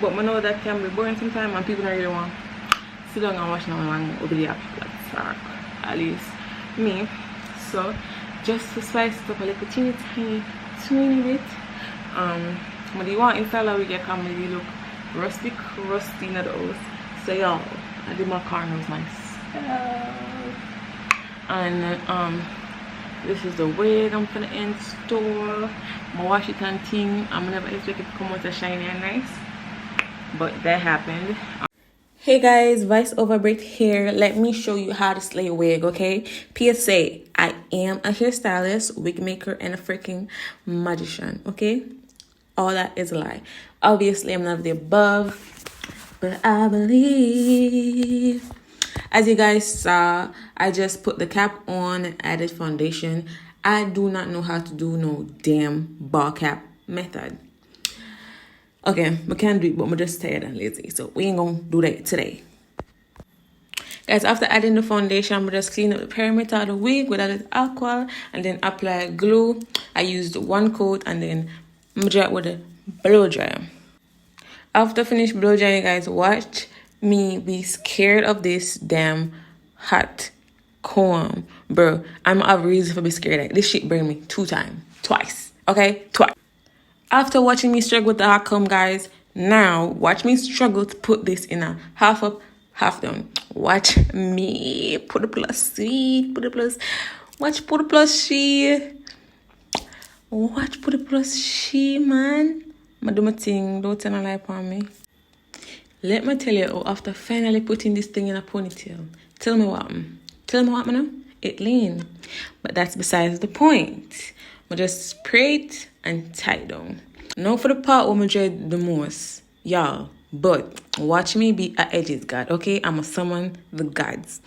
But I know that can be boring sometimes and people don't really want to sit down and watch no one over the app, at least me. So just to spice it up a little teeny bit, when you want to install a wig, you can really look rusty in the house. So y'all, I did my corners myself. And this is the wig I'm gonna install. I wash it and thing. I'm never expect it to come out shiny and nice, but that happened. Hey guys, voiceover break here. Let me show you how to slay a wig, okay? PSA, I am a hairstylist, wig maker, and a freaking magician, okay? All that is a lie. Obviously, I'm none of the above, but I believe. As you guys saw, I just put the cap on and added foundation. I do not know how to do no damn ball cap method. Okay, I can do it, but I'm just tired and lazy, so we ain't gonna do that today. Guys, after adding the foundation, I'm just clean up the perimeter of the wig with a little alcohol and then apply glue. I used one coat and then dry it with a blow dryer. After finish blow drying, guys, watch me be scared of this damn hot comb, bro. I'm have reason for be scared of it. This shit burned me twice, okay, twice. After watching me struggle with the hot comb, guys, now watch me struggle to put this in a half up, half down. Watch me put a plus C, put a plus. Watch put a plus she. Watch put a plus she, man. I do my thing. Don't turn a light on me. Let me tell you, after finally putting this thing in a ponytail, tell me what now? It lean. But that's besides the point. I just spray it and tie it down. Now for the part where I dread the most, y'all. But watch me be a edges god, okay? I'ma summon the gods.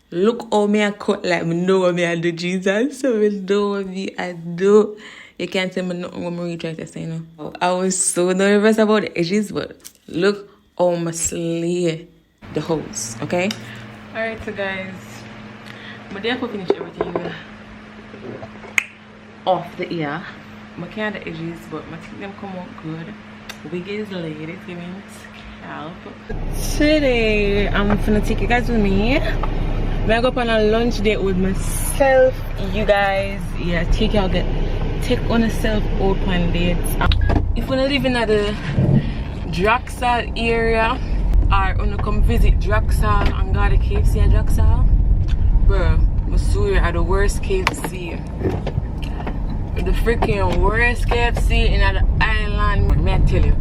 Look how me I cut like me know what me I do, Jesus. So me know what me I do. You can't tell me nothing when me try to say no. I was so nervous about the edges, but look how I slay the hose, okay? Alright, so guys, but they have to finish everything off the ear. I can't the edges, but I think them come out good. Wig is laid, it's giving scalp. Today, I'm gonna take you guys with me. I'm gonna go up on a lunch date with myself, you guys. Yeah, take on a self out on dates. If you wanna live in the Draxal area, or wanna come visit Draxal and go to KFC at Draxal, bro, I swear are the worst KFC. The freaking worst KFC in the island. May I tell you,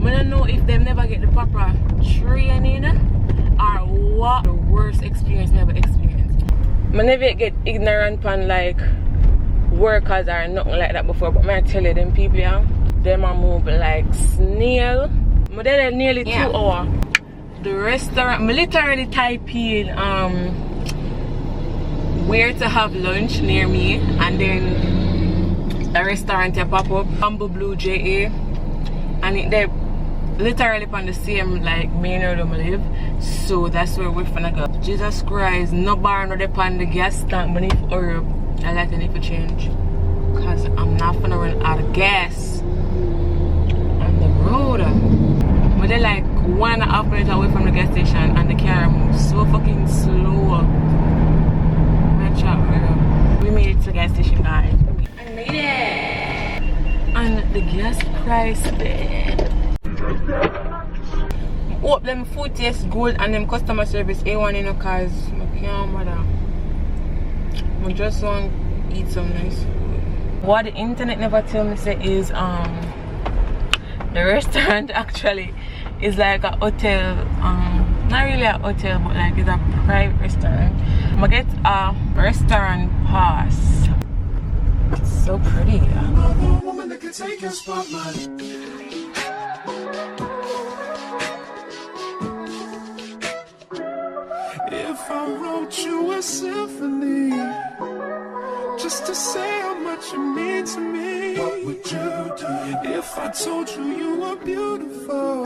I don't know if they never get the proper training or what. The worst experience never experienced. I never get ignorant on like workers or nothing like that before, but may I tell you, them people, yeah, them are move like snail. I did nearly 2 hours. The restaurant, I literally type in where to have lunch near me, and then a restaurant here pop up, Bamboo Blue JA, and they're literally on the same like main road where I live, so that's where we're gonna go. Jesus Christ, no bar no dep on the gas tank, but if Europe, I like to need to change, cause I'm not gonna run out of gas on the road. But they're like 1.5 minutes away from the gas station, and the car moves so fucking slow. We made it to the gas station, guys. I made it! And the gas price there. Hope them food tastes good and them customer service A1, you know, cause I can't matter. I just want to eat some nice food. What the internet never tell me say is the restaurant actually is like a hotel, not really a hotel, but like it's a private restaurant. I'm gonna get a restaurant pass. It's so pretty. If I wrote you a symphony just to say how much you mean to me, what would you do? If I told you you were beautiful,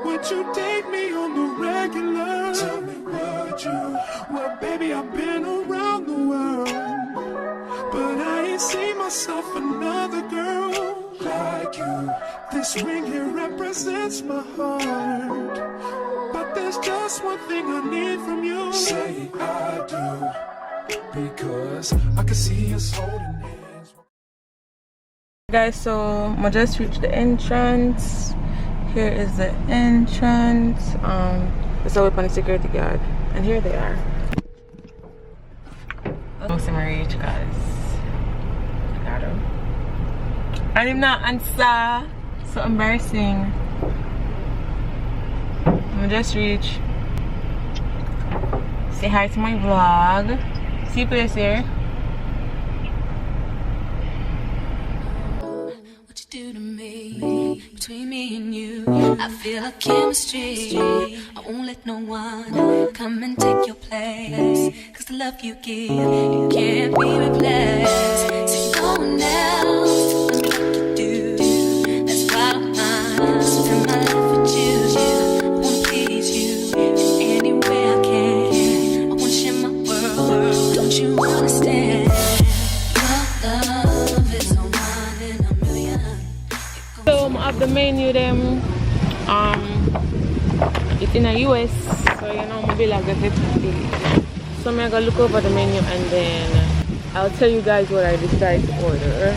would you date me on the regular? Tell me, would you? Well, baby, I've been around the world, but I ain't seen myself another girl like like you. This ring here represents my heart, but there's just one thing I need from you. Say I do, because I can see us holding hands. Guys, so I just reached the entrance. Here is the entrance. It's away from the security guard, and here they are. Most of my reach, guys. And him not answer. So embarrassing. I just reach. Say hi to my vlog. See you place here. What you do to me, between me and you, I feel a chemistry. I won't let no one come and take your place, cause the love you give, it can't be replaced. So no one else can do like you do. That's why I'm mine. Spend my life with you. I wanna please you in any way I can. I wanna share my world. Don't you understand? Your love is a one in a million. So I have the menu them. It's in the US, so you know maybe like the 50. So I'm gonna look over the menu and then I'll tell you guys what I decide to order.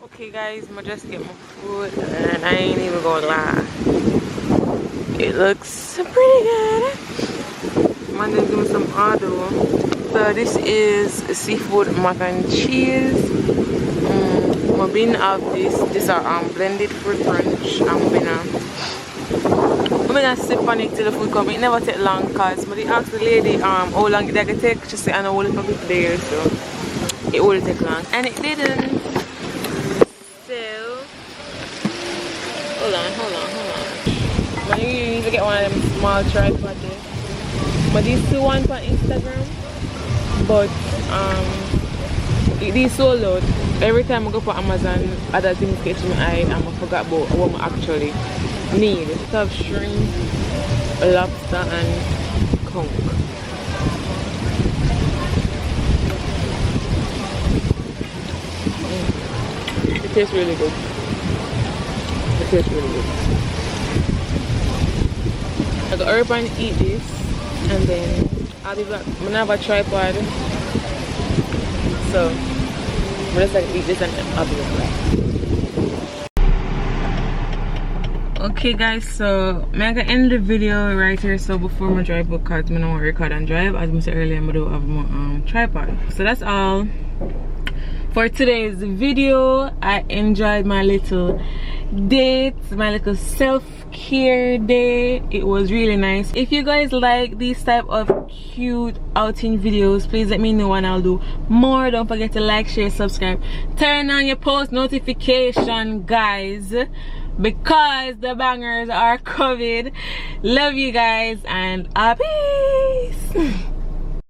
Okay guys, I'm just get my food and I ain't even gonna lie. It looks pretty good. I'm gonna do some auto. So this is seafood mac and cheese. I'm gonna have this are blended fruit crunch. I'm gonna sip on it till the food come. It never take long cause but they asked the lady how long it can take. She said I know a bit there, so it will take long. And it didn't. Hold on. But you need to get one of them small tripods there. But these two ones on Instagram. But these so loud. Every time I go for Amazon, other things catch my eye and I forgot about what I actually need. I have shrimp, lobster and conch. It tastes really good. It tastes really good. I go up and eat this and then I'll be back. I'm gonna have a tripod. So I'm just like eat this and I'll be back. Okay guys, so I'm gonna end the video right here. So before my drive because I don't want to record and drive, as I said earlier, I'm gonna have my tripod. So that's all for today's video. I enjoyed my little date, my little self-care day. It was really nice. If you guys like these type of cute outing videos, please let me know and I'll do more. Don't forget to like, share, subscribe, turn on your post notification, guys, because the bangers are covered. Love you guys and peace.